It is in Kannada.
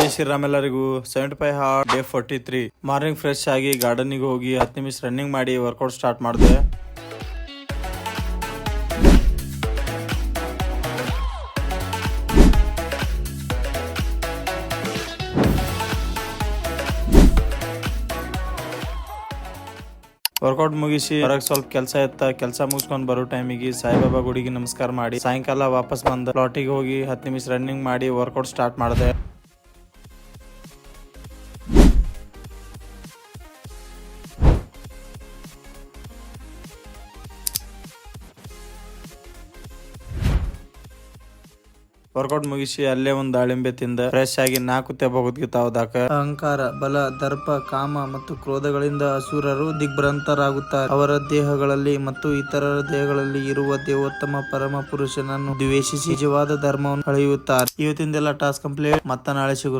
ಜೈ ಶ್ರೀರಾಮ್ ಎಲ್ಲರಿಗೂ 75 ಹಾರ್ಟ್ ಡೇ 43 ಮಾರ್ನಿಂಗ್ ಫ್ರೆಶ್ ಆಗಿ ಗಾರ್ಡನಿಗೆ ಹೋಗಿ 10 ನಿಮಿಷ ರನ್ನಿಂಗ್ ಮಾಡಿ ವರ್ಕೌಟ್ ಸ್ಟಾರ್ಟ್ ಮಾಡಿದೆ. ವರ್ಕೌಟ್ ಮುಗಿಸಿ ಹೊರಗೆ ಸ್ವಲ್ಪ ಕೆಲಸ ಮುಗಿಸ್ಕೊಂಡ್ ಬರೋ ಟೈಮಿಗೆ ಸಾಯಿಬಾಬಾ ಗುಡಿಗೆ ನಮಸ್ಕಾರ ಮಾಡಿ ಸಾಯಂಕಾಲ ವಾಪಸ್ ಬಂದ ಪ್ಲಾಟಿಗೆ ಹೋಗಿ 10 ನಿಮಿಷ ರನ್ನಿಂಗ್ ಮಾಡಿ ವರ್ಕೌಟ್ ಸ್ಟಾರ್ಟ್ ಮಾಡಿದೆ. ವರ್ಕೌಟ್ ಮುಗಿಸಿ ಅಲ್ಲೇ ಒಂದ್ ದಾಳಿಂಬೆ ತಿಂದ ಫ್ರೆಶ್ ಆಗಿ 4 ಭಗವದ್ಗೀತಾ ಓದಾಕ. ಅಹಂಕಾರ, ಬಲ, ದರ್ಪ, ಕಾಮ ಮತ್ತು ಕ್ರೋಧಗಳಿಂದ ಅಸುರರು ದಿಗ್ಭ್ರಾಂತರಾಗುತ್ತಾರೆ. ಅವರ ದೇಹಗಳಲ್ಲಿ ಮತ್ತು ಇತರರ ದೇಹಗಳಲ್ಲಿ ಇರುವ ದೇವೋತ್ತಮ ಪರಮ ಪುರುಷನನ್ನು ದ್ವೇಷಿಸಿ ನಿಜವಾದ ಧರ್ಮವನ್ನು ಅಳೆಯುತ್ತಾರೆ. ಇವತ್ತಿಂದೆಲ್ಲ ಟಾಸ್ಕ್ ಕಂಪ್ಲೀಟ್. ಮತ್ತ ನಾಳೆ ಸಿಗೋಣ.